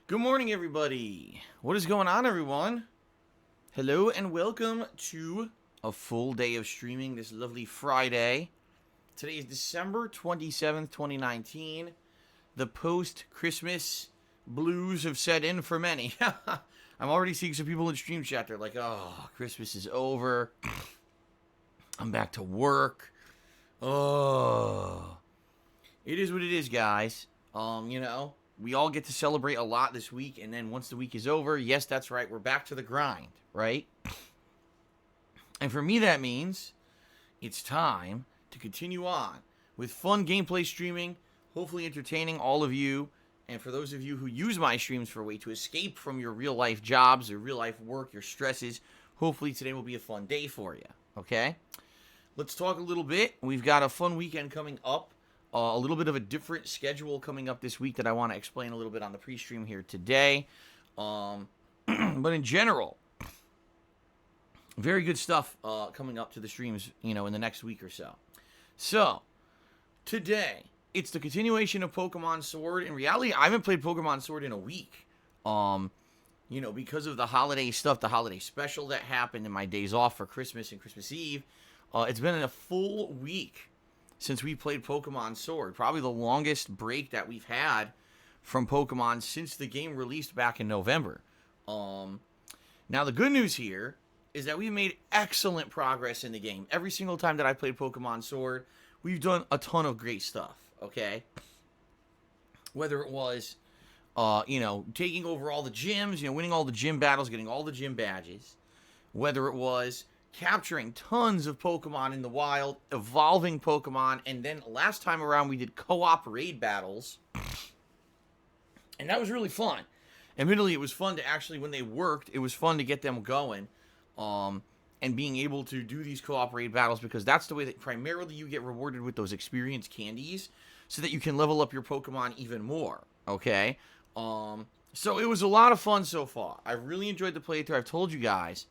Good morning, everybody. What is going on, everyone? Hello and welcome to a full day of streaming this lovely Friday. Today is December 27th, 2019. The post-Christmas blues have set in for many. I'm already seeing some people in stream chat. They're like, oh, Christmas is over. I'm back to work. Oh. It is what it is, guys. We all get to celebrate a lot this week, and then once the week is over, yes, that's right, we're back to the grind, right? And for me, that means it's time to continue on with fun gameplay streaming, hopefully entertaining all of you, and for those of you who use my streams for a way to escape from your real-life jobs or real-life work, your stresses, hopefully today will be a fun day for you, okay? Let's talk a little bit. We've got a fun weekend coming up. A little bit of a different schedule coming up this week that I want to explain a little bit on the pre-stream here today. But in general, very good stuff coming up to the streams, in the next week or so. So, today, it's the continuation of Pokemon Sword. In reality, I haven't played Pokemon Sword in a week. Because of the holiday stuff, the holiday special that happened and my days off for Christmas and Christmas Eve. It's been a full week since we played Pokemon Sword. Probably the longest break that we've had from Pokemon since the game released back in November. Now, the good news here is that we've made excellent progress in the game. Every single time that I played Pokemon Sword, we've done a ton of great stuff, okay? Whether it was, taking over all the gyms, winning all the gym battles, getting all the gym badges. Whether it was capturing tons of Pokemon in the wild, evolving Pokemon, and then last time around we did co-op raid battles. And that was really fun. Admittedly, it was fun to actually, when they worked, it was fun to get them going. And being able to do these co-op raid battles, because that's the way that primarily you get rewarded with those experience candies, so that you can level up your Pokemon even more, okay? So it was a lot of fun so far. I really enjoyed the playthrough. I've told you guys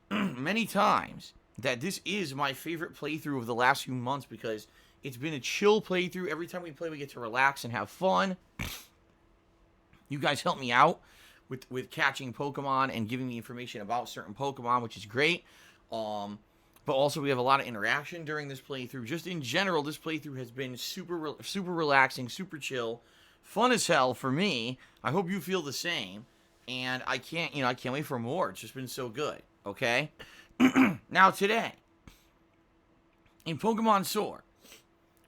many times that this is my favorite playthrough of the last few months because it's been a chill playthrough. Every time we play, we get to relax and have fun. You guys help me out with catching Pokemon and giving me information about certain Pokemon, which is great. But also we have a lot of interaction during this playthrough. Just in general, this playthrough has been super relaxing, super chill, fun as hell for me. I hope you feel the same. And I can't wait for more. It's just been so good. Okay? Now today, in Pokemon Sword,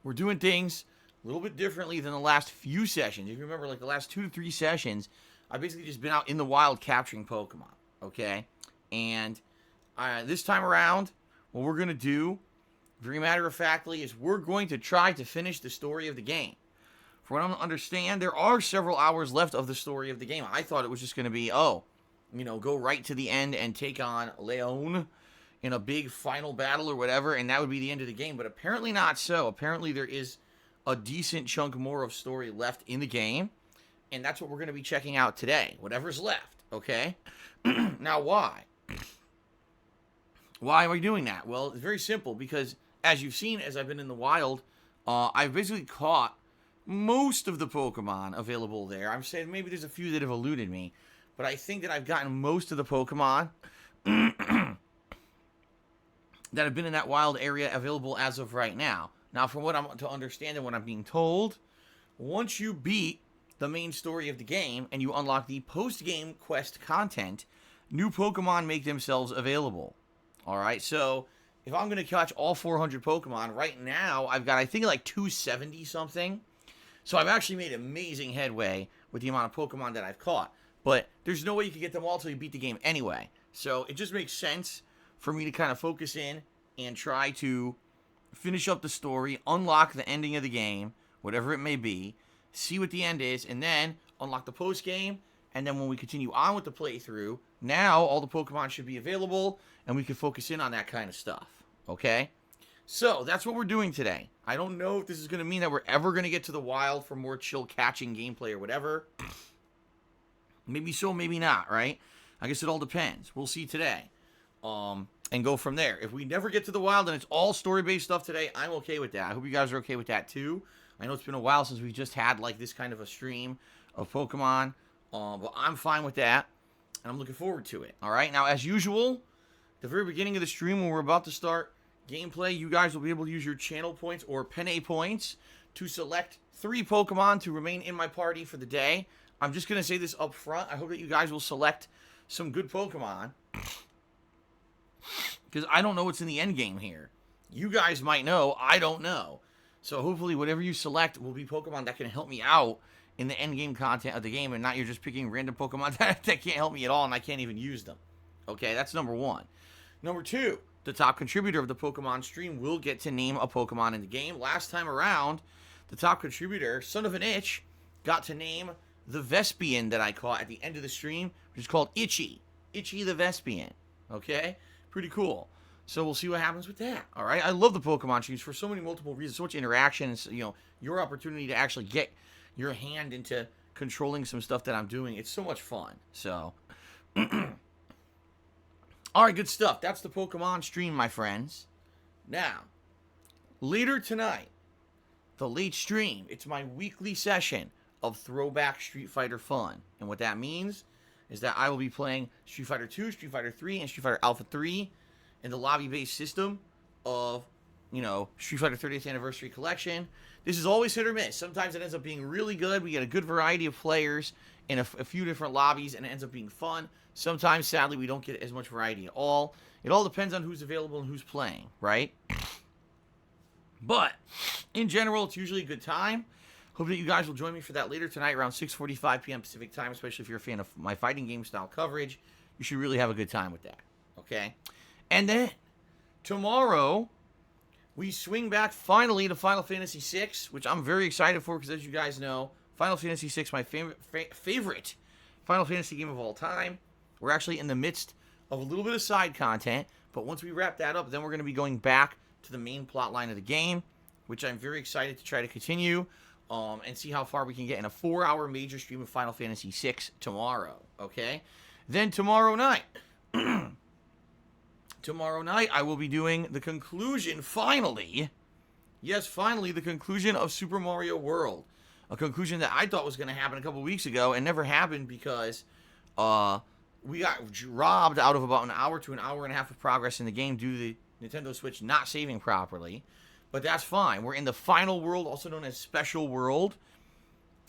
we're doing things a little bit differently than the last few sessions. If you remember, like the last 2 to 3 sessions, I've basically just been out in the wild capturing Pokemon. Okay? And this time around, what we're going to do, very matter-of-factly, is we're going to try to finish the story of the game. For what I understand, there are several hours left of the story of the game. I thought it was just going to be, go right to the end and take on Leon in a big final battle or whatever, and that would be the end of the game. But apparently not so. Apparently there is a decent chunk more of story left in the game, and that's what we're going to be checking out today. Whatever's left, okay? Now, why? Why are we doing that? Well, it's very simple, because as you've seen, as I've been in the wild, I've basically caught most of the Pokemon available there. I'm saying maybe there's a few that have eluded me, but I think that I've gotten most of the Pokemon that have been in that wild area available as of right now. Now, from what I'm to understand and what I'm being told, once you beat the main story of the game and you unlock the post-game quest content, new Pokemon make themselves available. Alright, so if I'm going to catch all 400 Pokemon, right now I've got, I think, like 270 something. So I've actually made amazing headway with the amount of Pokemon that I've caught. But there's no way you can get them all till you beat the game anyway. So it just makes sense for me to kind of focus in and try to finish up the story, unlock the ending of the game, whatever it may be, see what the end is, and then unlock the post-game. And then when we continue on with the playthrough, now all the Pokemon should be available, and we can focus in on that kind of stuff. Okay? So that's what we're doing today. I don't know if this is going to mean that we're ever going to get to the wild for more chill catching gameplay or whatever. Maybe so, maybe not, right? I guess it all depends. We'll see today. And go from there. If we never get to the wild and it's all story-based stuff today, I'm okay with that. I hope you guys are okay with that too. I know it's been a while since we just had like this kind of a stream of Pokemon. But I'm fine with that, and I'm looking forward to it. All right. Now, as usual, the very beginning of the stream when we're about to start gameplay, you guys will be able to use your channel points or penne points to select 3 Pokemon to remain in my party for the day. I'm just going to say this up front. I hope that you guys will select some good Pokemon, because I don't know what's in the end game here. You guys might know. I don't know. So hopefully whatever you select will be Pokemon that can help me out in the end game content of the game, and not you're just picking random Pokemon that can't help me at all and I can't even use them. Okay, that's number 1. Number 2, the top contributor of the Pokemon stream will get to name a Pokemon in the game. Last time around, the top contributor, son of an itch, got to name the Vespian that I caught at the end of the stream, which is called Itchy. Itchy the Vespian. Okay? Pretty cool. So we'll see what happens with that. All right? I love the Pokemon streams for so many multiple reasons. So much interaction. And, you know, your opportunity to actually get your hand into controlling some stuff that I'm doing. It's so much fun. So, all right, good stuff. That's the Pokemon stream, my friends. Now, later tonight, the late stream, it's my weekly session of throwback Street Fighter fun. And what that means is that I will be playing Street Fighter 2, Street Fighter 3, and Street Fighter Alpha 3 in the lobby-based system of, you know, Street Fighter 30th Anniversary Collection. This is always hit or miss. Sometimes it ends up being really good. We get a good variety of players in a few different lobbies, and it ends up being fun. Sometimes, sadly, we don't get as much variety at all. It all depends on who's available and who's playing, right? But, in general, it's usually a good time. Hope that you guys will join me for that later tonight around 6:45 p.m. Pacific time, especially if you're a fan of my fighting game style coverage. You should really have a good time with that, okay? And then, tomorrow, we swing back finally to Final Fantasy VI, which I'm very excited for because, as you guys know, Final Fantasy VI, my favorite Final Fantasy game of all time. We're actually in the midst of a little bit of side content, but once we wrap that up, then we're going to be going back to the main plot line of the game, which I'm very excited to try to continue and see how far we can get in a 4-hour major stream of Final Fantasy VI tomorrow, okay? Then tomorrow night, I will be doing the conclusion, finally, yes, finally, the conclusion of Super Mario World. A conclusion that I thought was going to happen a couple weeks ago and never happened because we got robbed out of about an hour to an hour and a half of progress in the game due to the Nintendo Switch not saving properly. But that's fine. We're in the final world, also known as Special World.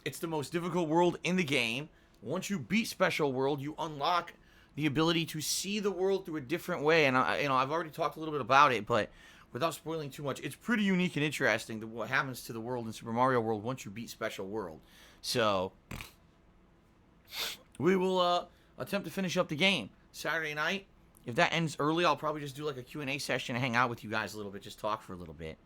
It's the most difficult world in the game. Once you beat Special World, you unlock the ability to see the world through a different way. And I've already talked a little bit about it, but without spoiling too much, it's pretty unique and interesting what happens to the world in Super Mario World once you beat Special World. So we will attempt to finish up the game Saturday night. If that ends early, I'll probably just do like a Q&A session and hang out with you guys a little bit, just talk for a little bit.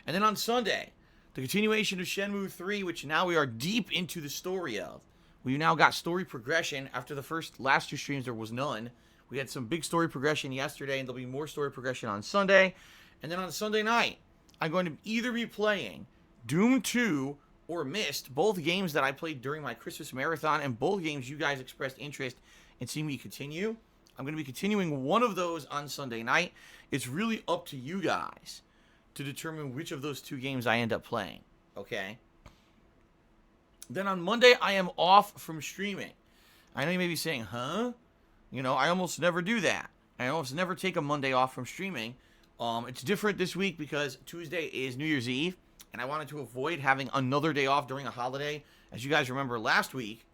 And then on Sunday, the continuation of Shenmue 3, which now we are deep into the story of. We now got story progression. After the last 2 streams, there was none. We had some big story progression yesterday, and there'll be more story progression on Sunday. And then on Sunday night, I'm going to either be playing Doom 2 or Myst, both games that I played during my Christmas marathon, and both games you guys expressed interest in seeing me continue. I'm going to be continuing one of those on Sunday night. It's really up to you guys to determine which of those 2 games I end up playing, okay? Then on Monday, I am off from streaming. I know you may be saying, huh? You know, I almost never do that. I almost never take a Monday off from streaming. It's different this week because Tuesday is New Year's Eve, and I wanted to avoid having another day off during a holiday. As you guys remember, last week,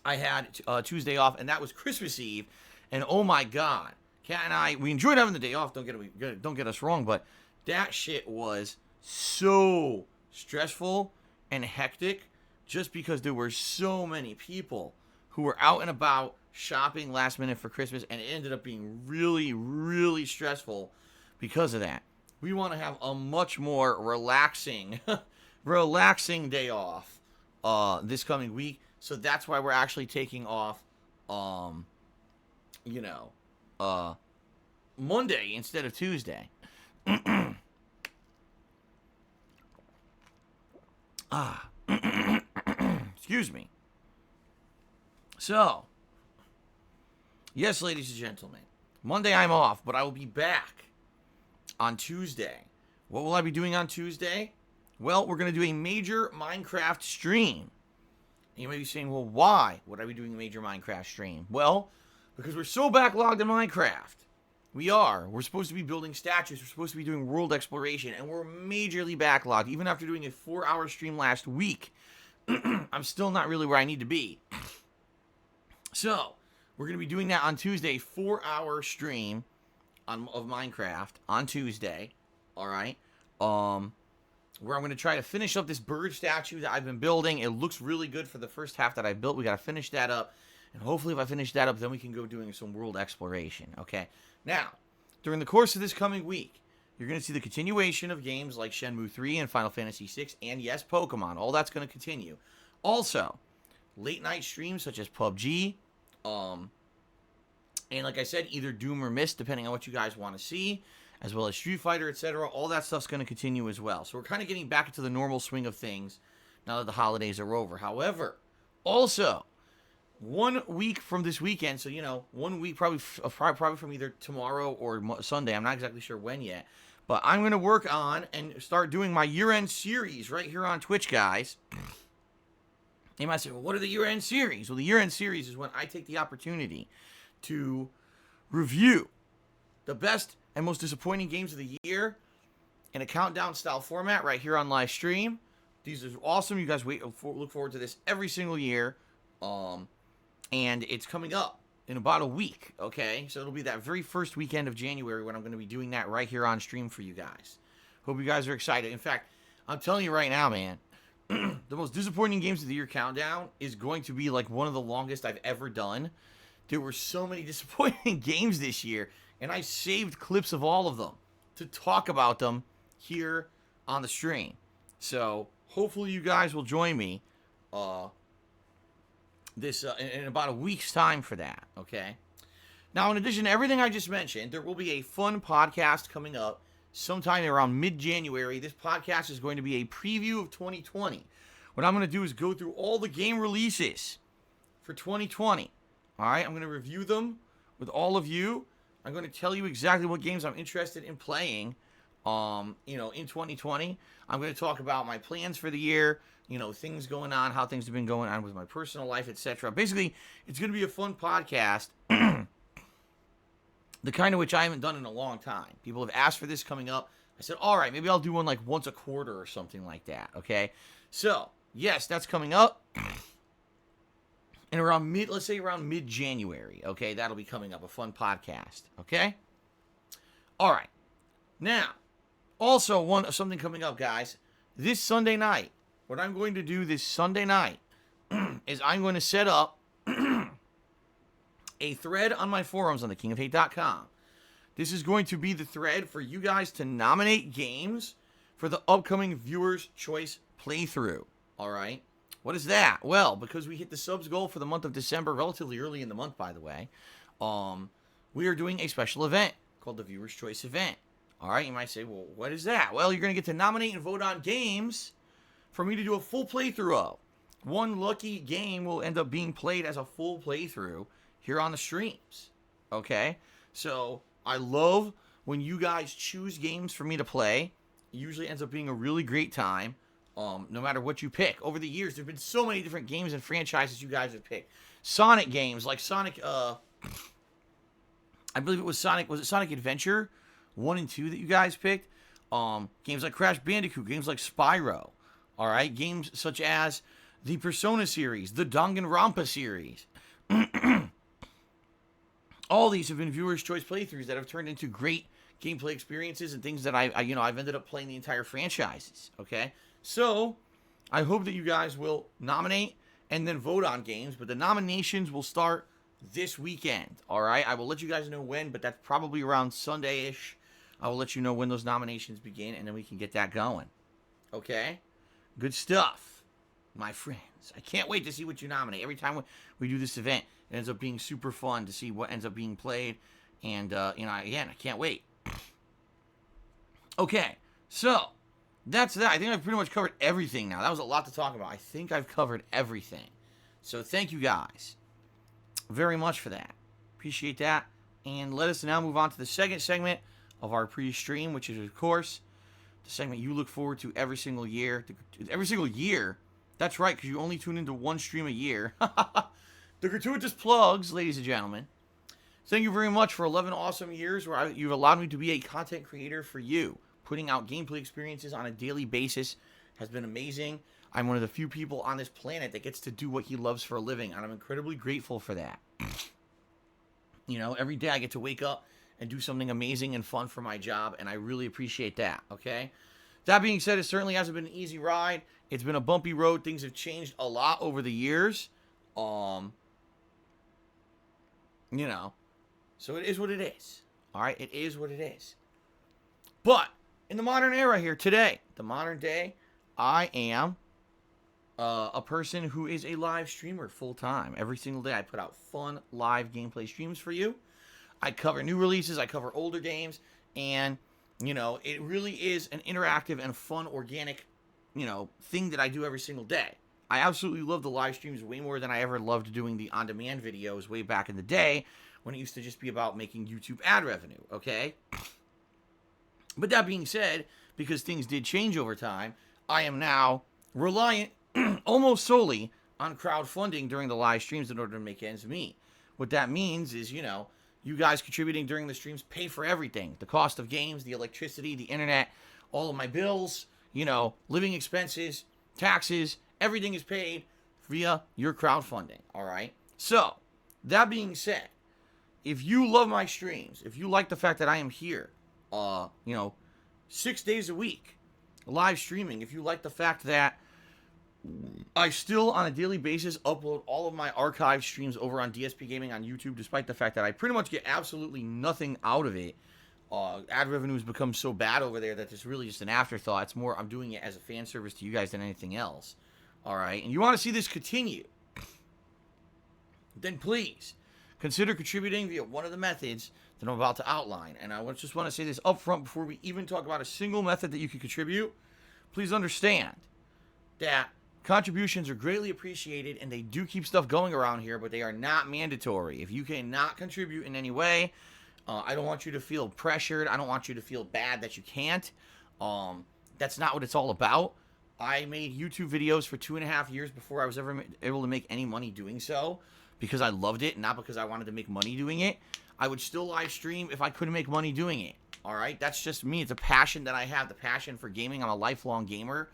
I had Tuesday off, and that was Christmas Eve, and oh my God, Kat and I, we enjoyed having the day off, don't get us wrong, but that shit was so stressful and hectic just because there were so many people who were out and about shopping last minute for Christmas, and it ended up being really, really stressful because of that. We want to have a much more relaxing day off this coming week. So that's why we're actually taking off, Monday instead of Tuesday. Excuse me. So, yes, ladies and gentlemen, Monday I'm off, but I will be back on Tuesday. What will I be doing on Tuesday? Well, we're going to do a major Minecraft stream. And you may be saying, well, why would I be doing a major Minecraft stream? Well, because we're so backlogged in Minecraft. We are. We're supposed to be building statues. We're supposed to be doing world exploration. And we're majorly backlogged. Even after doing a 4-hour stream last week, I'm still not really where I need to be. So, we're going to be doing that on Tuesday. 4-hour stream of Minecraft on Tuesday. Alright? Where I'm going to try to finish up this bird statue that I've been building. It looks really good for the first half that I built. We got to finish that up. And hopefully if I finish that up, then we can go doing some world exploration. Okay? Now, during the course of this coming week, you're going to see the continuation of games like Shenmue 3 and Final Fantasy 6, and yes, Pokemon. All that's going to continue. Also, late night streams such as PUBG, and like I said, either Doom or Myst, depending on what you guys want to see, as well as Street Fighter, etc. All that stuff's going to continue as well. So we're kind of getting back into the normal swing of things now that the holidays are over. However, also, 1 week from this weekend, so 1 week probably from either tomorrow or Sunday. I'm not exactly sure when yet, but I'm going to work on and start doing my year-end series right here on Twitch, guys. You might say, well, what are the year-end series? Well, the year-end series is when I take the opportunity to review the best and most disappointing games of the year in a countdown-style format right here on live stream. These are awesome. You guys look forward to this every single year. And it's coming up in about a week, okay? So it'll be that very first weekend of January when I'm going to be doing that right here on stream for you guys. Hope you guys are excited. In fact, I'm telling you right now, man, the most disappointing games of the year countdown is going to be like one of the longest I've ever done. There were so many disappointing games this year, and I saved clips of all of them to talk about them here on the stream. So hopefully you guys will join me in about a week's time for that, okay? Now, in addition to everything I just mentioned, there will be a fun podcast coming up sometime around mid-January. This podcast is going to be a preview of 2020. What I'm going to do is go through all the game releases for 2020. All right? I'm going to review them with all of you. I'm going to tell you exactly what games I'm interested in playing, in 2020. I'm going to talk about my plans for the year, things going on, how things have been going on with my personal life, etc. Basically, it's going to be a fun podcast, the kind of which I haven't done in a long time. People have asked for this coming up. I said, all right, maybe I'll do one like once a quarter or something like that, okay? So, yes, that's coming up. And around mid-January, okay? That'll be coming up, a fun podcast, okay? All right. Now, also something coming up, guys. This Sunday night, what I'm going to do this Sunday night is I'm going to set up a thread on my forums on thekingofhate.com. This is going to be the thread for you guys to nominate games for the upcoming Viewer's Choice playthrough. All right? What is that? Well, because we hit the subs goal for the month of December, relatively early in the month, by the way, we are doing a special event called the Viewer's Choice event. All right? You might say, well, what is that? Well, you're going to get to nominate and vote on games for me to do a full playthrough of. One lucky game will end up being played as a full playthrough here on the streams. Okay? So, I love when you guys choose games for me to play. It usually ends up being a really great time, no matter what you pick. Over the years, there have been so many different games and franchises you guys have picked. Sonic games, like Sonic, I believe it was Sonic Adventure 1 and 2 that you guys picked? Games like Crash Bandicoot, games like Spyro. All right, games such as the Persona series, the Danganronpa series. All these have been Viewer's Choice playthroughs that have turned into great gameplay experiences and things that I've ended up playing the entire franchises. Okay, so I hope that you guys will nominate and then vote on games, but the nominations will start this weekend. All right, I will let you guys know when, but that's probably around Sunday-ish. I will let you know when those nominations begin, and then we can get that going. Okay. Good stuff, my friends. I can't wait to see what you nominate. Every time we do this event, it ends up being super fun to see what ends up being played. And, again, I can't wait. Okay, so that's that. I think I've pretty much covered everything now. That was a lot to talk about. I think I've covered everything. So thank you guys very much for that. Appreciate that. And let us now move on to the second segment of our pre-stream, which is, of course, the segment you look forward to every single year. Every single year That's right, because you only tune into one stream a year. The gratuitous plugs, ladies and gentlemen. Thank you very much for 11 awesome years where you've allowed me to be a content creator for you. Putting out gameplay experiences on a daily basis has been amazing. I'm one of the few people on this planet that gets to do what he loves for a living, and I'm incredibly grateful for that. You know, every day I get to wake up and do something amazing and fun for my job, and I really appreciate that, okay? That being said, it certainly hasn't been an easy ride. It's been a bumpy road. Things have changed a lot over the years. You know, so it is what it is. All right, it is what it is. But in the modern era here today, the modern day, I am a person who is a live streamer full time. Every single day I put out fun live gameplay streams for you. I cover new releases, I cover older games, and, you know, it really is an interactive and fun, organic, you know, thing that I do every single day. I absolutely love the live streams way more than I ever loved doing the on-demand videos way back in the day when it used to just be about making YouTube ad revenue, okay? But that being said, because things did change over time, I am now reliant almost solely on crowdfunding during the live streams in order to make ends meet. What that means is, you know, you guys contributing during the streams pay for everything. The cost of games, the electricity, the internet, all of my bills, you know, living expenses, taxes, everything is paid via your crowdfunding, all right? So, that being said, if you love my streams, if you like the fact that I am here, you know, 6 days a week, live streaming, if you like the fact that I still, on a daily basis, upload all of my archive streams over on DSPGaming on YouTube, despite the fact that I pretty much get absolutely nothing out of it. Ad revenue has become so bad over there that it's really just an afterthought. It's more, I'm doing it as a fan service to you guys than anything else. All right? And you want to see this continue, then please consider contributing via one of the methods that I'm about to outline. And I just want to say this up front before we even talk about a single method that you can contribute. Please understand that contributions are greatly appreciated, and they do keep stuff going around here, but they are not mandatory. If you cannot contribute in any way, I don't want you to feel pressured. I don't want you to feel bad that you can't. That's not what it's all about. I made YouTube videos for 2.5 years before I was ever able to make any money doing so, because I loved it, not because I wanted to make money doing it. I would still live stream if I couldn't make money doing it. All right? That's just me. It's a passion that I have, the passion for gaming. I'm a lifelong gamer.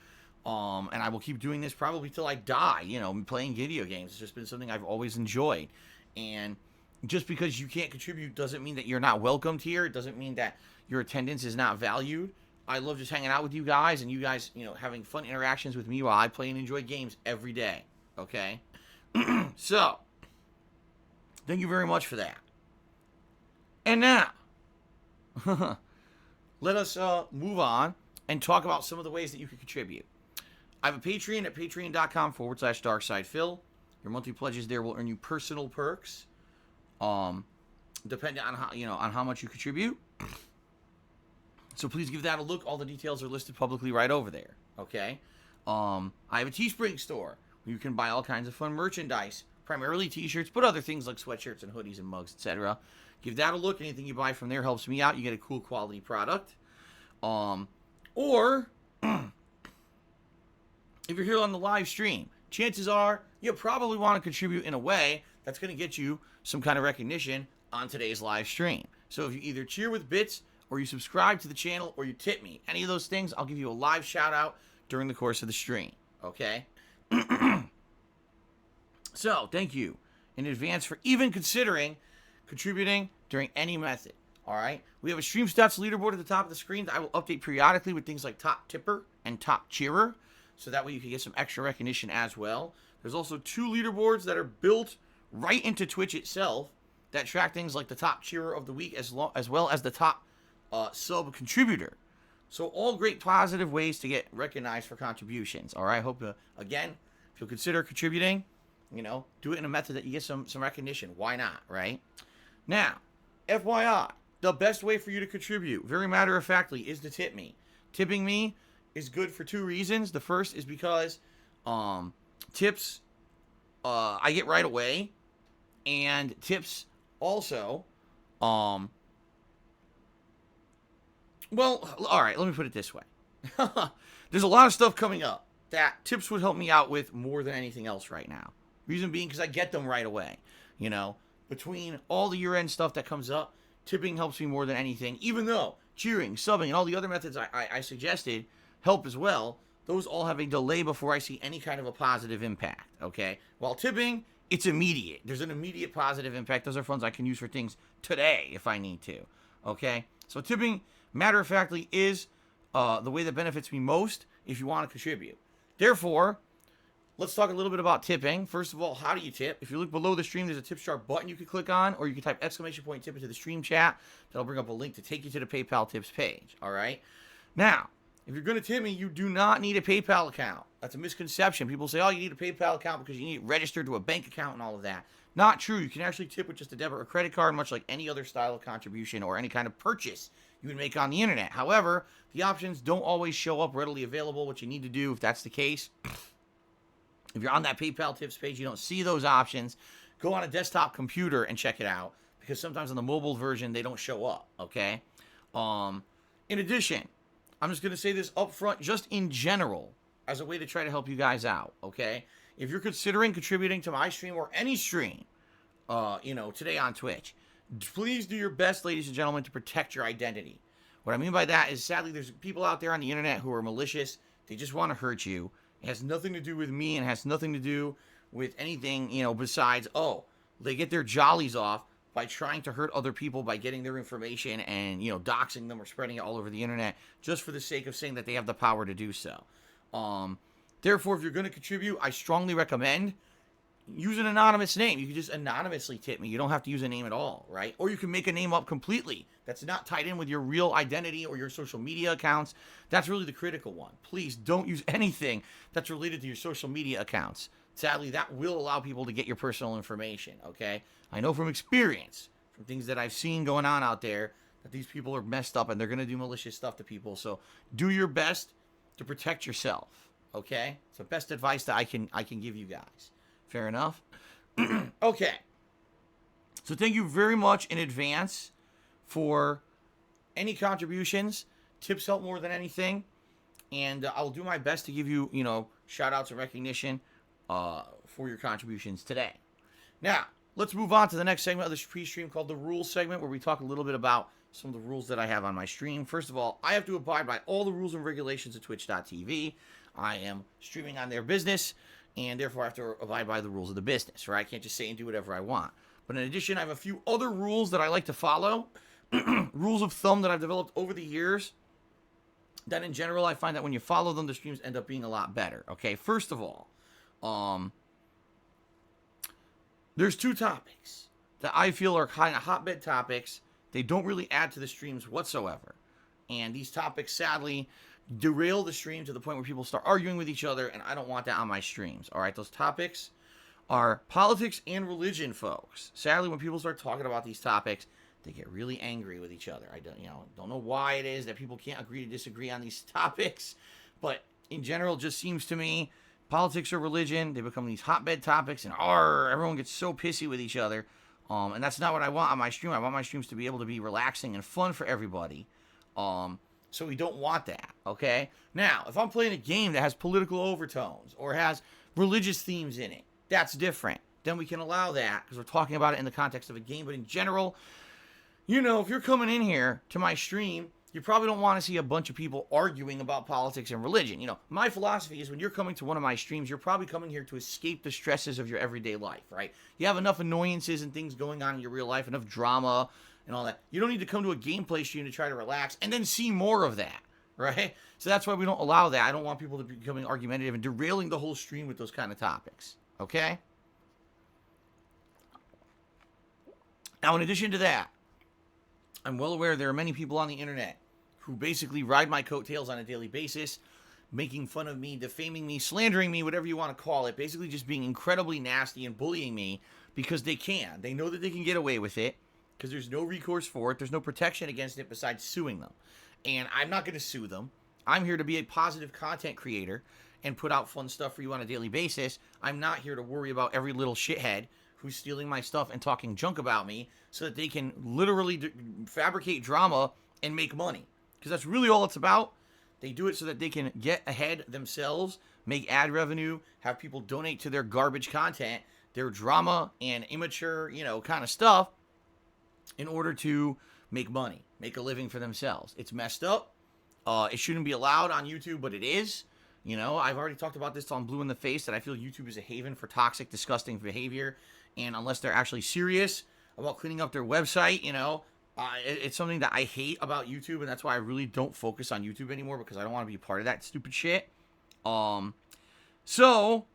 And I will keep doing this probably till I die, you know, playing video games. It's just been something I've always enjoyed. And just because you can't contribute doesn't mean that you're not welcomed here. It doesn't mean that your attendance is not valued. I love just hanging out with you guys and you guys, you know, having fun interactions with me while I play and enjoy games every day. Okay? So, thank you very much for that. And now, let us move on and talk about some of the ways that you can contribute. I have a Patreon at patreon.com/darksidephil. Your monthly pledges there will earn you personal perks, depending on how much you contribute. So please give that a look. All the details are listed publicly right over there. Okay. I have a Teespring store where you can buy all kinds of fun merchandise, primarily T-shirts, but other things like sweatshirts and hoodies and mugs, etc. Give that a look. Anything you buy from there helps me out. You get a cool quality product. Or if you're here on the live stream, chances are you probably want to contribute in a way that's going to get you some kind of recognition on today's live stream. So if you either cheer with bits, or you subscribe to the channel, or you tip me, any of those things, I'll give you a live shout out during the course of the stream. Okay? So, thank you in advance for even considering contributing during any method. All right? We have a stream stats leaderboard at the top of the screen that I will update periodically with things like top tipper and top cheerer, so that way you can get some extra recognition as well. There's also 2 leaderboards that are built right into Twitch itself that track things like the top cheerer of the week as well as the top sub contributor. So all great positive ways to get recognized for contributions. All right? I hope, again, if you'll consider contributing, you know, do it in a method that you get some recognition. Why not, right? Now, FYI, the best way for you to contribute, very matter-of-factly, is to tip me. Tipping me is good for 2 reasons. The first is because tips I get right away, and tips also, well, all right, let me put it this way. There's a lot of stuff coming up. that tips would help me out with more than anything else right now. Reason being, because I get them right away. You know, between all the year-end stuff that comes up, tipping helps me more than anything. Even though cheering, subbing, and all the other methods I suggested help as well, those all have a delay before I see any kind of a positive impact, okay? While tipping, it's immediate. There's an immediate positive impact. Those are funds I can use for things today if I need to, okay? So tipping, matter-of-factly, is the way that benefits me most if you want to contribute. Therefore, let's talk a little bit about tipping. First of all, how do you tip? If you look below the stream, there's a tip jar button you can click on, or you can type !tip into the stream chat. That'll bring up a link to take you to the PayPal tips page, all right? Now, if you're going to tip me, you do not need a PayPal account. That's a misconception. People say, oh, you need a PayPal account because you need it registered to a bank account and all of that. Not true. You can actually tip with just a debit or credit card, much like any other style of contribution or any kind of purchase you would make on the internet. However, the options don't always show up readily available. What you need to do, if that's the case, if you're on that PayPal tips page, you don't see those options, go on a desktop computer and check it out, because sometimes on the mobile version, they don't show up, okay? In addition, I'm just going to say this up front, just in general, as a way to try to help you guys out, okay? If you're considering contributing to my stream or any stream, today on Twitch, please do your best, ladies and gentlemen, to protect your identity. What I mean by that is, sadly, there's people out there on the internet who are malicious. They just want to hurt you. It has nothing to do with me and has nothing to do with anything, besides, they get their jollies off by trying to hurt other people by getting their information and, doxing them or spreading it all over the internet just for the sake of saying that they have the power to do so. Therefore, if you're going to contribute, I strongly recommend use an anonymous name. You can just anonymously tip me. You don't have to use a name at all, right? Or you can make a name up completely that's not tied in with your real identity or your social media accounts. That's really the critical one. Please don't use anything that's related to your social media accounts. Sadly, that will allow people to get your personal information, okay? I know from experience, from things that I've seen going on out there, that these people are messed up and they're going to do malicious stuff to people. So do your best to protect yourself, okay? It's the best advice that I can give you guys. Fair enough? Okay. So thank you very much in advance for any contributions. Tips help more than anything. And I'll do my best to give you, shout-outs and recognition for your contributions today. Now, let's move on to the next segment of this pre-stream called the Rules segment, where we talk a little bit about some of the rules that I have on my stream. First of all, I have to abide by all the rules and regulations of Twitch.tv. I am streaming on their business, and therefore I have to abide by the rules of the business, right? I can't just say and do whatever I want. But in addition, I have a few other rules that I like to follow, rules of thumb that I've developed over the years, that in general I find that when you follow them, the streams end up being a lot better, okay? First of all, there's two topics that I feel are kind of hotbed topics. They don't really add to the streams whatsoever. And these topics, sadly, derail the stream to the point where people start arguing with each other, and I don't want that on my streams. All right, those topics are politics and religion, folks. Sadly, when people start talking about these topics, they get really angry with each other. I don't know why it is that people can't agree to disagree on these topics, but in general, it just seems to me, politics or religion, they become these hotbed topics, and everyone gets so pissy with each other. And that's not what I want on my stream. I want my streams to be able to be relaxing and fun for everybody. So we don't want that, okay? Now, if I'm playing a game that has political overtones or has religious themes in it, that's different. Then we can allow that because we're talking about it in the context of a game. But in general, if you're coming in here to my stream, you probably don't want to see a bunch of people arguing about politics and religion. My philosophy is when you're coming to one of my streams, you're probably coming here to escape the stresses of your everyday life, right? You have enough annoyances and things going on in your real life, enough drama and all that. You don't need to come to a gameplay stream to try to relax and then see more of that, right? So that's why we don't allow that. I don't want people to be becoming argumentative and derailing the whole stream with those kind of topics, okay? Now, in addition to that, I'm well aware there are many people on the internet who basically ride my coattails on a daily basis, making fun of me, defaming me, slandering me, whatever you want to call it, basically just being incredibly nasty and bullying me because they can. They know that they can get away with it because there's no recourse for it. There's no protection against it besides suing them. And I'm not going to sue them. I'm here to be a positive content creator and put out fun stuff for you on a daily basis. I'm not here to worry about every little shithead who's stealing my stuff and talking junk about me so that they can literally fabricate drama and make money. Because that's really all it's about. They do it so that they can get ahead themselves, make ad revenue, have people donate to their garbage content, their drama and immature, kind of stuff in order to make money, make a living for themselves. It's messed up. It shouldn't be allowed on YouTube, but it is. I've already talked about this on Blue in the Face, that I feel YouTube is a haven for toxic, disgusting behavior. And unless they're actually serious about cleaning up their website, it's something that I hate about YouTube. And that's why I really don't focus on YouTube anymore, because I don't want to be a part of that stupid shit. So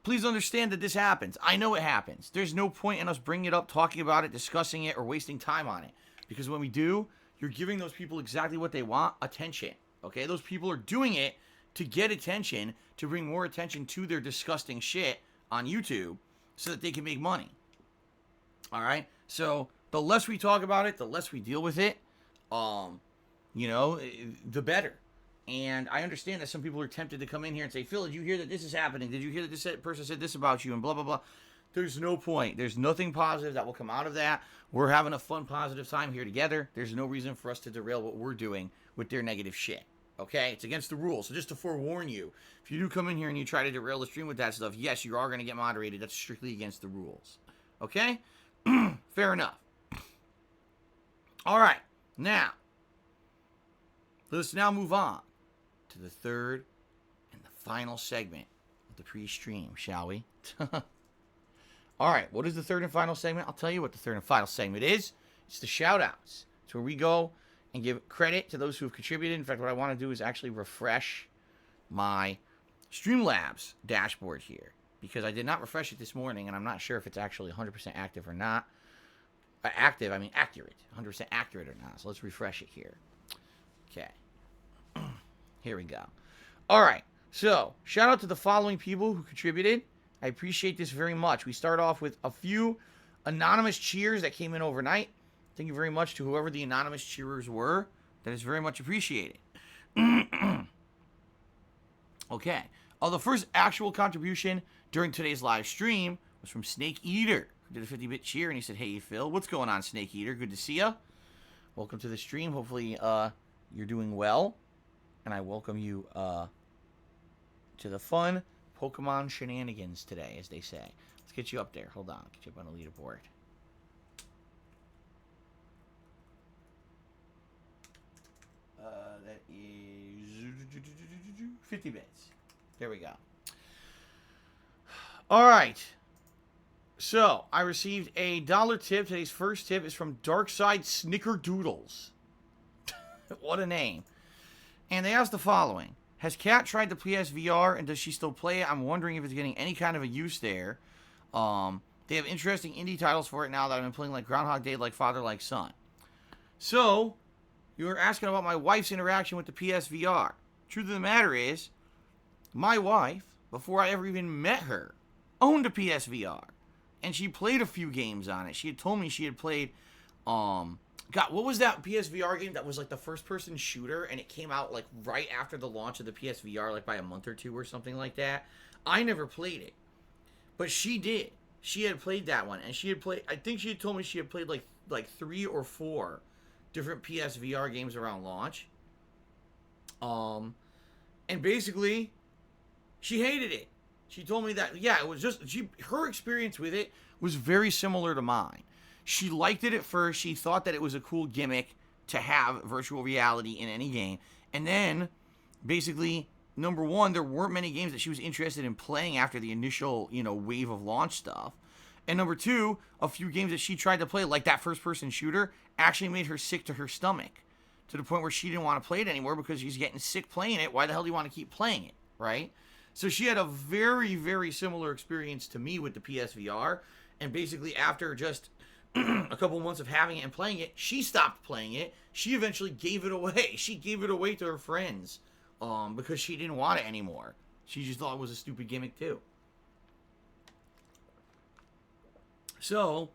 please understand that this happens. I know it happens. There's no point in us bringing it up, talking about it, discussing it, or wasting time on it. Because when we do, you're giving those people exactly what they want, attention. Okay? Those people are doing it to get attention, to bring more attention to their disgusting shit on YouTube so that they can make money. All right? So the less we talk about it, the less we deal with it, the better. And I understand that some people are tempted to come in here and say, Phil, did you hear that this is happening? Did you hear that this person said this about you? And blah, blah, blah. There's no point. There's nothing positive that will come out of that. We're having a fun, positive time here together. There's no reason for us to derail what we're doing with their negative shit. Okay? It's against the rules. So just to forewarn you, if you do come in here and you try to derail the stream with that stuff, yes, you are going to get moderated. That's strictly against the rules. Okay? Fair enough. All right. Now, let's now move on to the third and the final segment of the pre-stream, shall we? All right. What is the third and final segment? I'll tell you what the third and final segment is. It's the shout-outs. It's where we go and give credit to those who have contributed. In fact, what I want to do is actually refresh my Streamlabs dashboard here, because I did not refresh it this morning, and I'm not sure if it's actually 100% active or not. Accurate. 100% accurate or not. So let's refresh it here. Okay. Here we go. All right. So, shout out to the following people who contributed. I appreciate this very much. We start off with a few anonymous cheers that came in overnight. Thank you very much to whoever the anonymous cheerers were. That is very much appreciated. Okay. The first actual contribution during today's live stream was from Snake Eater, who did a 50-bit cheer, and he said, "Hey, Phil, what's going on, Snake Eater? Good to see ya. Welcome to the stream. Hopefully, you're doing well, and I welcome you to the fun Pokemon shenanigans today, as they say. Let's get you up there. Hold on. Get you up on the leaderboard. That is 50 bits. There we go. All right. So, I received a $1 tip. Today's first tip is from Darkside Snickerdoodles. What a name. And they asked the following. Has Kat tried the PSVR, and does she still play it? I'm wondering if it's getting any kind of a use there. They have interesting indie titles for it now that I've been playing, like Groundhog Day, like Father, like Son. So, you were asking about my wife's interaction with the PSVR. Truth of the matter is, my wife, before I ever even met her, owned a PSVR. And she played a few games on it. She had told me she had played, God, what was that PSVR game that was like the first-person shooter, and it came out like right after the launch of the PSVR, like by a month or two or something like that? I never played it, but she did. She had played that one, and she had played. I think she had told me she had played like 3 or 4 different PSVR games around launch. And basically, she hated it. She told me that, yeah, it was just, her experience with it was very similar to mine. She liked it at first. She thought that it was a cool gimmick to have virtual reality in any game. And then, basically, number one, there weren't many games that she was interested in playing after the initial, wave of launch stuff. And number two, a few games that she tried to play, like that first-person shooter, actually made her sick to her stomach. To the point where she didn't want to play it anymore because she's getting sick playing it. Why the hell do you want to keep playing it, right? So she had a very, very similar experience to me with the PSVR. And basically after just a couple months of having it and playing it, she stopped playing it. She eventually gave it away. She gave it away to her friends because she didn't want it anymore. She just thought it was a stupid gimmick too. So,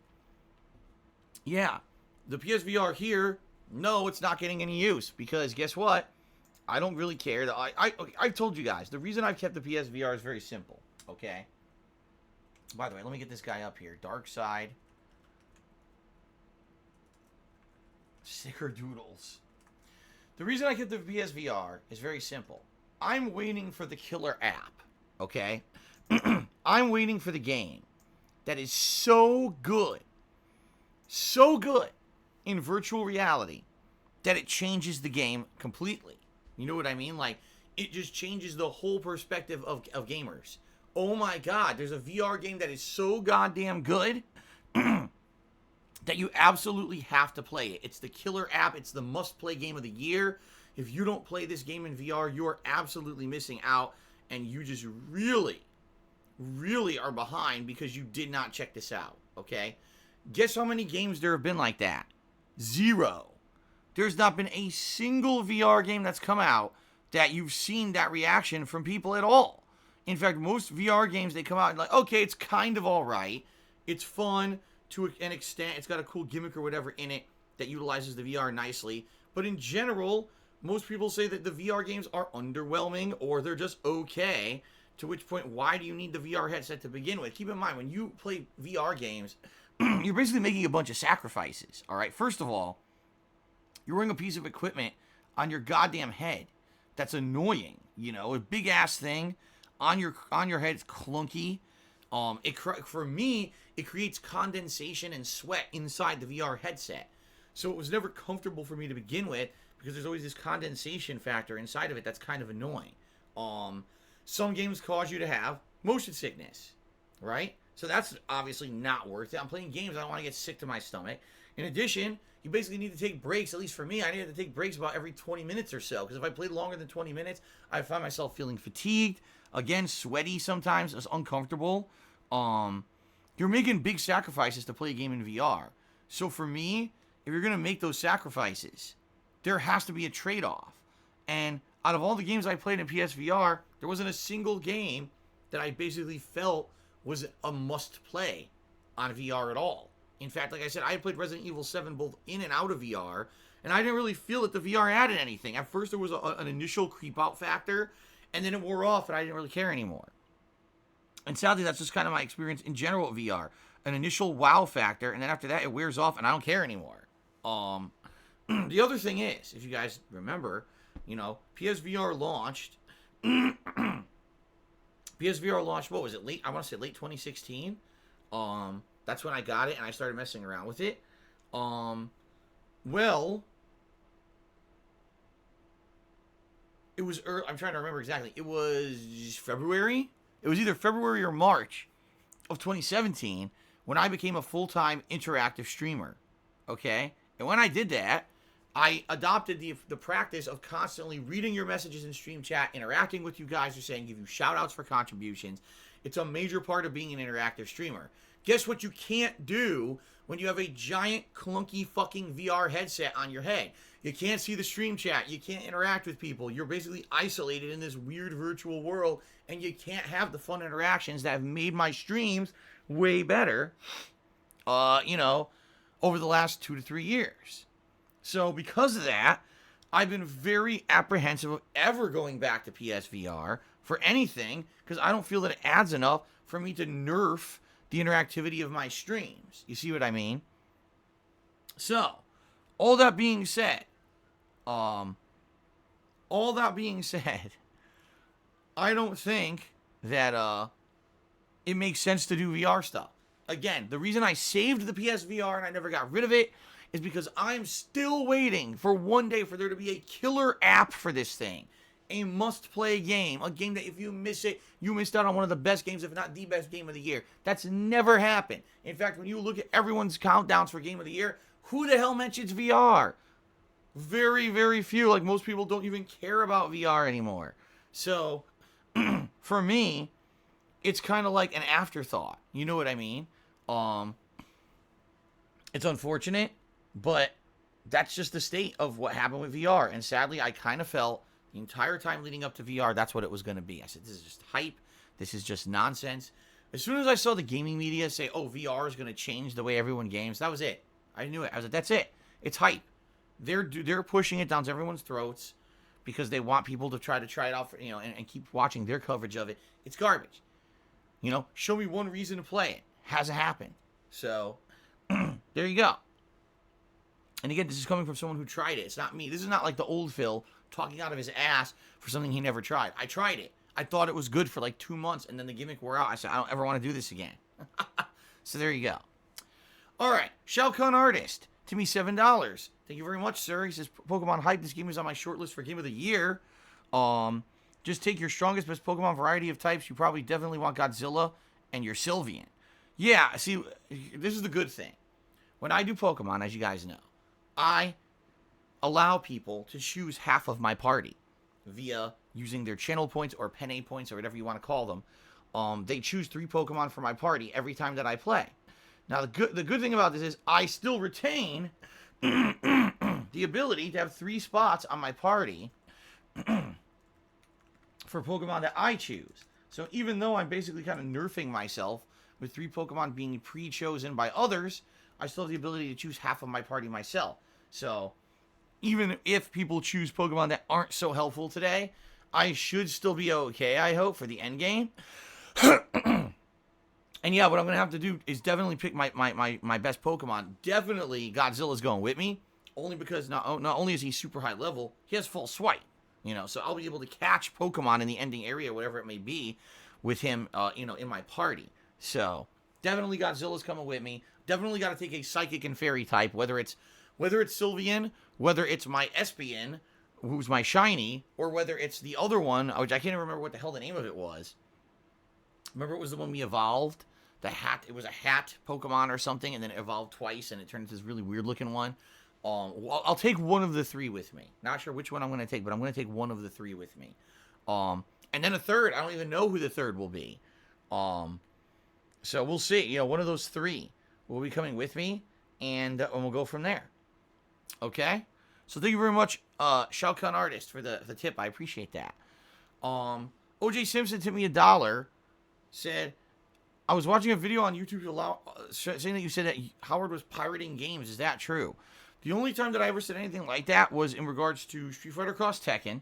yeah, the PSVR here, no, it's not getting any use because guess what? I don't really care. I've told you guys, the reason I've kept the PSVR is very simple, okay? By the way, let me get this guy up here. Darkside Snickerdoodles. The reason I get the PSVR is very simple. I'm waiting for the killer app, okay? I'm waiting for the game that is so good in virtual reality that it changes the game completely. You know what I mean? Like, it just changes the whole perspective of gamers. Oh my God, there's a VR game that is so goddamn good that you absolutely have to play it. It's the killer app. It's the must-play game of the year. If you don't play this game in VR, you are absolutely missing out, and you just really, really are behind because you did not check this out, okay? Guess how many games there have been like that? 0. There's not been a single VR game that's come out that you've seen that reaction from people at all. In fact, most VR games, they come out and like, okay, it's kind of all right. It's fun to an extent. It's got a cool gimmick or whatever in it that utilizes the VR nicely. But in general, most people say that the VR games are underwhelming or they're just okay. To which point, why do you need the VR headset to begin with? Keep in mind, when you play VR games, you're basically making a bunch of sacrifices, all right? First of all, you're wearing a piece of equipment on your goddamn head that's annoying, you know, a big-ass thing on your head. It's clunky. For me, it creates condensation and sweat inside the VR headset. So it was never comfortable for me to begin with because there's always this condensation factor inside of it that's kind of annoying. Some games cause you to have motion sickness, right? So that's obviously not worth it. I'm playing games, I don't want to get sick to my stomach. In addition, you basically need to take breaks, at least for me. I need to take breaks about every 20 minutes or so, because if I played longer than 20 minutes, I find myself feeling fatigued, again, sweaty sometimes, it's uncomfortable. You're making big sacrifices to play a game in VR. So for me, if you're going to make those sacrifices, there has to be a trade-off. And out of all the games I played in PSVR, there wasn't a single game that I basically felt was a must-play on VR at all. In fact, like I said, I played Resident Evil 7 both in and out of VR, and I didn't really feel that the VR added anything. At first, there was an initial creep-out factor, and then it wore off, and I didn't really care anymore. And sadly, that's just kind of my experience in general with VR. An initial wow factor, and then after that, it wears off, and I don't care anymore. The other thing is, if you guys remember, you know, PSVR launched... PSVR launched, what was it, I want to say late 2016. That's when I got it, and I started messing around with it. Well, it was I'm trying to remember exactly. It was February. It was either February or March of 2017 when I became a full-time interactive streamer. Okay? And when I did that, I adopted the practice of constantly reading your messages in stream chat, interacting with you guys, you're saying, give you shout-outs for contributions. It's a major part of being an interactive streamer. Guess what you can't do when you have a giant, clunky fucking VR headset on your head? You can't see the stream chat. You can't interact with people. You're basically isolated in this weird virtual world, and you can't have the fun interactions that have made my streams way better, you know, over the last 2 to 3 years. So because of that, I've been very apprehensive of ever going back to PSVR for anything because I don't feel that it adds enough for me to nerf the interactivity of my streams. You see what I mean? So, all that being said, I don't think that it makes sense to do VR stuff. Again, the reason I saved the PSVR and I never got rid of it is because I'm still waiting for one day for there to be a killer app for this thing. A must-play game. A game that if you miss it, you missed out on one of the best games, if not the best game of the year. That's never happened. In fact, when you look at everyone's countdowns for game of the year, who the hell mentions VR? Very, very few. Like, most people don't even care about VR anymore. So, for me, it's kind of like an afterthought. You know what I mean? It's unfortunate, but that's just the state of what happened with VR. And sadly, I kind of felt the entire time leading up to VR, that's what it was going to be. I said, this is just hype. This is just nonsense. As soon as I saw the gaming media say, oh, VR is going to change the way everyone games, that was it. I knew it. I was like, that's it. It's hype. They're pushing it down to everyone's throats because they want people to try it out, for, you know, and keep watching their coverage of it. It's garbage. You know, show me one reason to play it. Hasn't happened. So, there you go. And again, this is coming from someone who tried it. It's not me. This is not like the old Phil talking out of his ass for something he never tried. I tried it. I thought it was good for like 2 months, and then the gimmick wore out. I said, I don't ever want to do this again. So there you go. All right, Shoutouts Artist, Timmy $7. Thank you very much, sir. He says, Pokemon Hype, this game is on my short list for Game of the Year. Just take your strongest, best Pokemon variety of types. You probably definitely want Godzilla and your Sylveon. Yeah, see, this is the good thing. When I do Pokemon, as you guys know, I allow people to choose half of my party via using their channel points or Pen A points or whatever you want to call them. They choose 3 Pokemon for my party every time that I play. Now, the good thing about this is I still retain the ability to have 3 spots on my party for Pokemon that I choose. So even though I'm basically kind of nerfing myself with 3 Pokemon being pre-chosen by others, I still have the ability to choose half of my party myself. So even if people choose Pokemon that aren't so helpful today, I should still be okay, I hope, for the end game. And yeah, what I'm going to have to do is definitely pick my best Pokemon. Definitely Godzilla's going with me, only because not only is he super high level, he has full swipe. So I'll be able to catch Pokemon in the ending area, whatever it may be, with him, in my party. So definitely Godzilla's coming with me. Definitely got to take a Psychic and Fairy type, whether it's Sylveon, whether it's my Espeon, who's my shiny, or whether it's the other one, which I can't even remember what the hell the name of it was. Remember it was the one we evolved? The hat, it was a hat Pokemon or something, and then it evolved twice, and it turned into this really weird looking one. I'll take one of the 3 with me. Not sure which one I'm going to take, but I'm going to take one of the 3 with me. And then a third, I don't even know who the third will be. So we'll see. One of those 3 will be coming with me, and we'll go from there. Okay? So thank you very much, Shoutouts Artist, for the tip. I appreciate that. OJ Simpson tipped me $1. Said, I was watching a video on YouTube saying that you said that Howard was pirating games. Is that true? The only time that I ever said anything like that was in regards to Street Fighter Cross Tekken.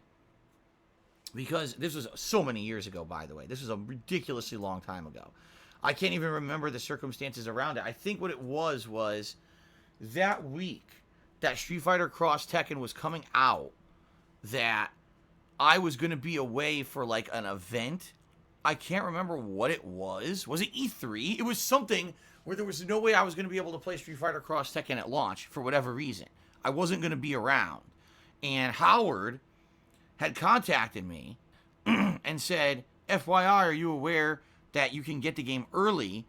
Because this was so many years ago, by the way. This was a ridiculously long time ago. I can't even remember the circumstances around it. I think what it was that week that Street Fighter Cross Tekken was coming out, that I was going to be away for like an event. I can't remember what it was. Was it E3? It was something where there was no way I was going to be able to play Street Fighter Cross Tekken at launch for whatever reason. I wasn't going to be around. And Howard had contacted me and said, FYI, are you aware that you can get the game early?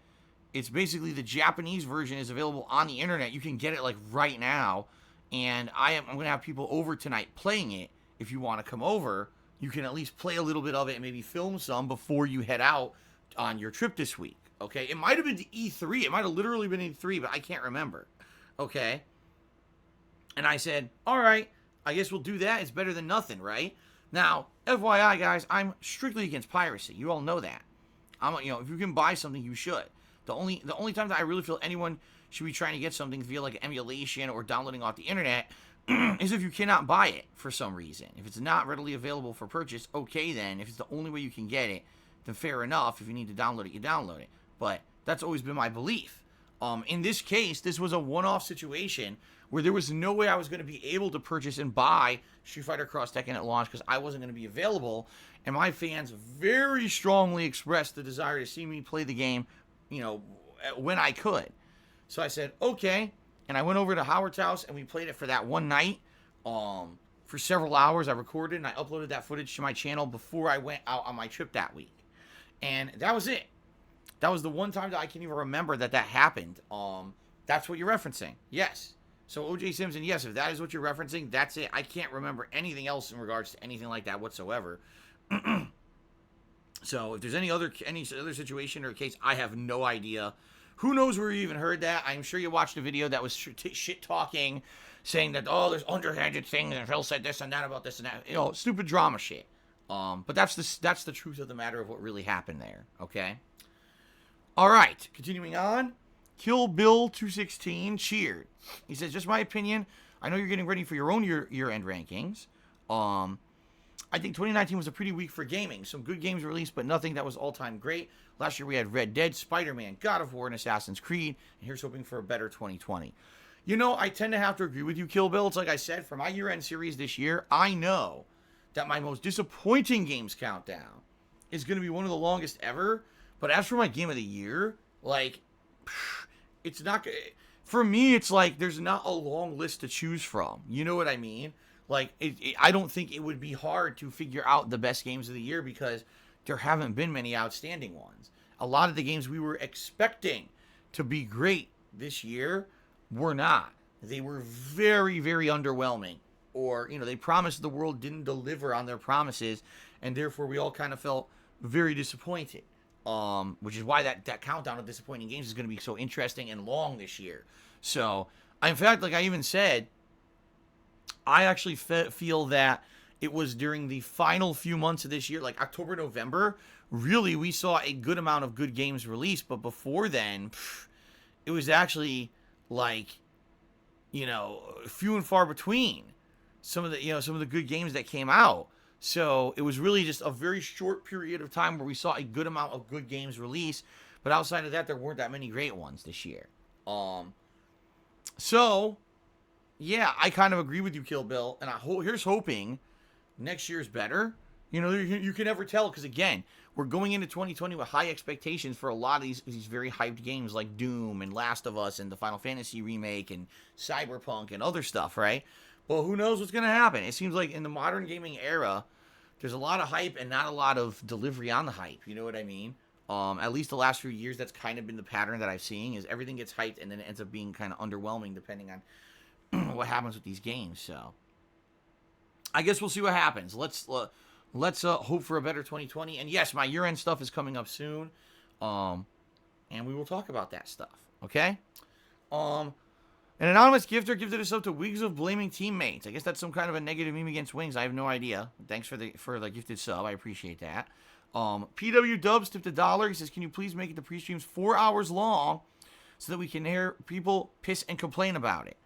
It's basically the Japanese version is available on the internet. You can get it like right now. And I'm going to have people over tonight playing it. If you want to come over, you can at least play a little bit of it and maybe film some before you head out on your trip this week. Okay? It might have been to E3. It might have literally been E3, but I can't remember. Okay? And I said, all right, I guess we'll do that. It's better than nothing, right? Now, FYI, guys, I'm strictly against piracy. You all know that. If you can buy something, you should. The only time that I really feel anyone should be trying to get something via like emulation or downloading off the internet is if you cannot buy it for some reason. If it's not readily available for purchase, okay then. If it's the only way you can get it, then fair enough. If you need to download it, you download it. But that's always been my belief. In this case, this was a one-off situation where there was no way I was going to be able to purchase and buy Street Fighter Cross Tekken at launch because I wasn't going to be available. And my fans very strongly expressed the desire to see me play the game, when I could. So I said, okay. And I went over to Howard's house and we played it for that one night. For several hours, I recorded and I uploaded that footage to my channel before I went out on my trip that week. And that was it. That was the one time that I can even remember that happened. That's what you're referencing. Yes. So OJ Simpson, yes, if that is what you're referencing, that's it. I can't remember anything else in regards to anything like that whatsoever. So if there's any other situation or case, I have no idea. Who knows where you even heard that? I'm sure you watched a video that was shit talking, saying that, there's underhanded things, and Phil said this and that about this and that. Stupid drama shit. But that's the truth of the matter of what really happened there. Okay. All right. Continuing on. Kill Bill 216 cheered. He says, just my opinion. I know you're getting ready for your own year-end rankings. I think 2019 was a pretty week for gaming. Some good games released, but nothing that was all-time great. Last year we had Red Dead, Spider-Man, God of War, and Assassin's Creed. And here's hoping for a better 2020. You know, I tend to have to agree with you, Kill Bill. It's like I said, for my year-end series this year, I know that my most disappointing games countdown is going to be one of the longest ever. But as for my game of the year, like, it's not... For me, it's like there's not a long list to choose from. You know what I mean? Like, I don't think it would be hard to figure out the best games of the year because there haven't been many outstanding ones. A lot of the games we were expecting to be great this year were not. They were very, very underwhelming. Or, you know, they promised the world, didn't deliver on their promises, and therefore we all kind of felt very disappointed. Which is why that countdown of disappointing games is going to be so interesting and long this year. So, in fact, like I even said, I actually feel that it was during the final few months of this year, like October, November, really we saw a good amount of good games released. But before then, it was actually like, you know, few and far between some of the good games that came out. So it was really just a very short period of time where we saw a good amount of good games release. But outside of that, there weren't that many great ones this year. So, yeah, I kind of agree with you, Kill Bill. And here's hoping next year's better. You know, you can never tell because, again, we're going into 2020 with high expectations for a lot of these very hyped games like Doom and Last of Us and the Final Fantasy remake and Cyberpunk and other stuff, right? Well, who knows what's going to happen? It seems like in the modern gaming era, there's a lot of hype and not a lot of delivery on the hype. You know what I mean? At least the last few years, that's kind of been the pattern that I've seen, is everything gets hyped and then it ends up being kind of underwhelming depending on what happens with these games. So I guess we'll see what happens. Let's hope for a better 2020. And yes, my year-end stuff is coming up soon. And we will talk about that stuff. Okay? An anonymous gifter gifted us up to Wigs of Blaming Teammates. I guess that's some kind of a negative meme against Wings. I have no idea. Thanks for the gifted sub. I appreciate that. PW Dubs tipped $1. He says, can you please make it the pre-streams 4 hours long so that we can hear people piss and complain about it?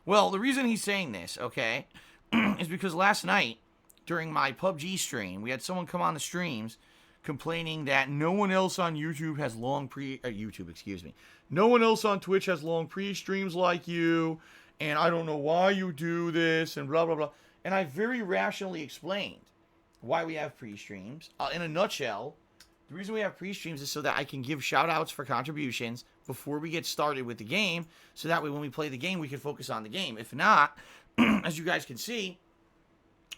Well, the reason he's saying this, okay, is because last night during my PUBG stream, we had someone come on the streams complaining that no one else on YouTube has long no one else on Twitch has long pre-streams like you, and I don't know why you do this, and blah, blah, blah. And I very rationally explained why we have pre-streams. In a nutshell, the reason we have pre-streams is so that I can give shout-outs for contributions before we get started with the game, so that way when we play the game, we can focus on the game. If not, as you guys can see,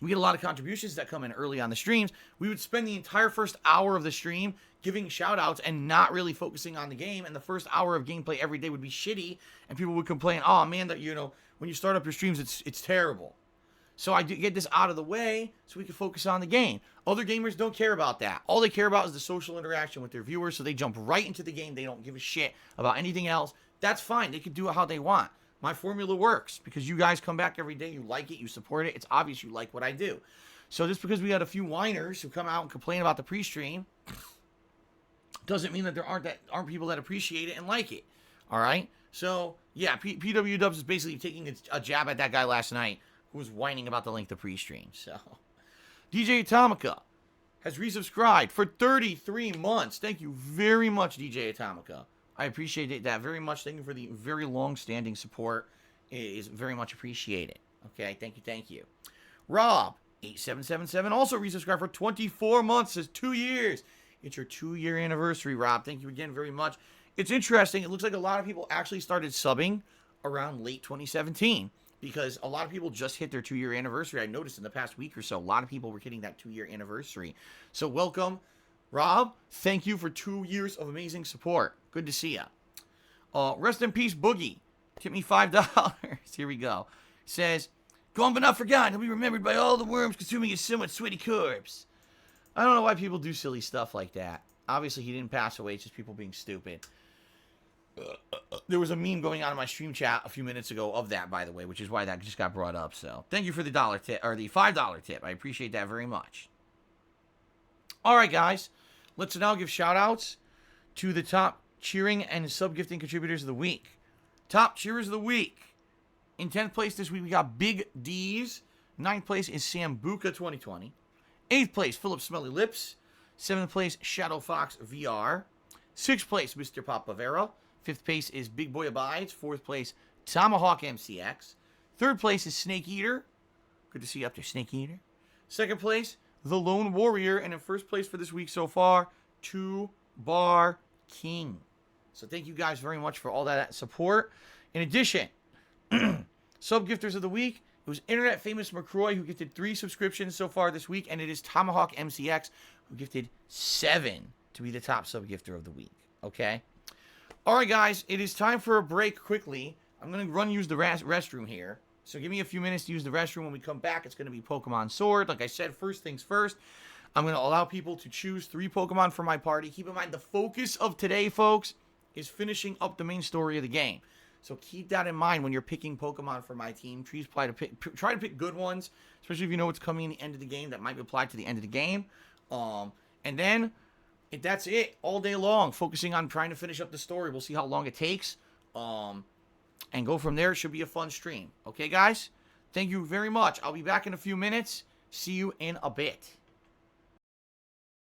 we get a lot of contributions that come in early on the streams. We would spend the entire first hour of the stream giving shout-outs and not really focusing on the game, and the first hour of gameplay every day would be shitty, and people would complain, oh man, that, you know, when you start up your streams, it's terrible. So I do get this out of the way so we can focus on the game. Other gamers don't care about that. All they care about is the social interaction with their viewers, so they jump right into the game. They don't give a shit about anything else. That's fine. They can do it how they want. My formula works because you guys come back every day, you like it, you support it. It's obvious you like what I do. So just because we got a few whiners who come out and complain about the pre-stream doesn't mean that there aren't people that appreciate it and like it. All right? So, yeah, PW Dubs is basically taking a jab at that guy last night who was whining about the length of pre-stream. So, DJ Atomica has resubscribed for 33 months. Thank you very much, DJ Atomica. I appreciate that very much. Thank you for the very long-standing support. It is very much appreciated. Okay, thank you. Rob8777 also resubscribed for 24 months. Says 2 years. It's your 2-year anniversary, Rob. Thank you again very much. It's interesting. It looks like a lot of people actually started subbing around late 2017 because a lot of people just hit their 2-year anniversary. I noticed in the past week or so, a lot of people were hitting that 2-year anniversary. So welcome, Rob. Thank you for 2 years of amazing support. Good to see ya. Rest in peace, Boogie. Tip me $5. Here we go. Says, gone but not forgotten. He'll be remembered by all the worms consuming his somewhat sweaty corpse. I don't know why people do silly stuff like that. Obviously, he didn't pass away. It's just people being stupid. There was a meme going on in my stream chat a few minutes ago of that, by the way, which is why that just got brought up. So, thank you for the $1 tip, or the $5 tip. I appreciate that very much. All right, guys. Let's now give shout-outs to the top cheering and sub-gifting contributors of the week. Top cheerers of the week. In 10th place this week, we got Big D's. 9th place is Sambuca 2020. 8th place, Philip Smelly Lips. 7th place, Shadow Fox VR. 6th place, Mr. Papavera. 5th place is Big Boy Abides. 4th place, Tomahawk MCX. Third place is Snake Eater. Good to see you up there, Snake Eater. Second place, The Lone Warrior. And in first place for this week so far, 2 Bar King. So thank you guys very much for all that support. In addition, sub-gifters of the week, it was Internet Famous McCroy, who gifted 3 subscriptions so far this week, and it is Tomahawk MCX, who gifted 7 to be the top sub-gifter of the week. Okay? All right, guys, it is time for a break quickly. I'm going to use the restroom here. So give me a few minutes to use the restroom. When we come back, it's going to be Pokemon Sword. Like I said, first things first, I'm going to allow people to choose 3 Pokemon for my party. Keep in mind, the focus of today, folks, is finishing up the main story of the game. So keep that in mind when you're picking Pokemon for my team. Try to pick good ones, especially if you know what's coming in the end of the game that might apply to the end of the game. And then that's it all day long, focusing on trying to finish up the story. We'll see how long it takes, and go from there. It should be a fun stream. Okay, guys? Thank you very much. I'll be back in a few minutes. See you in a bit.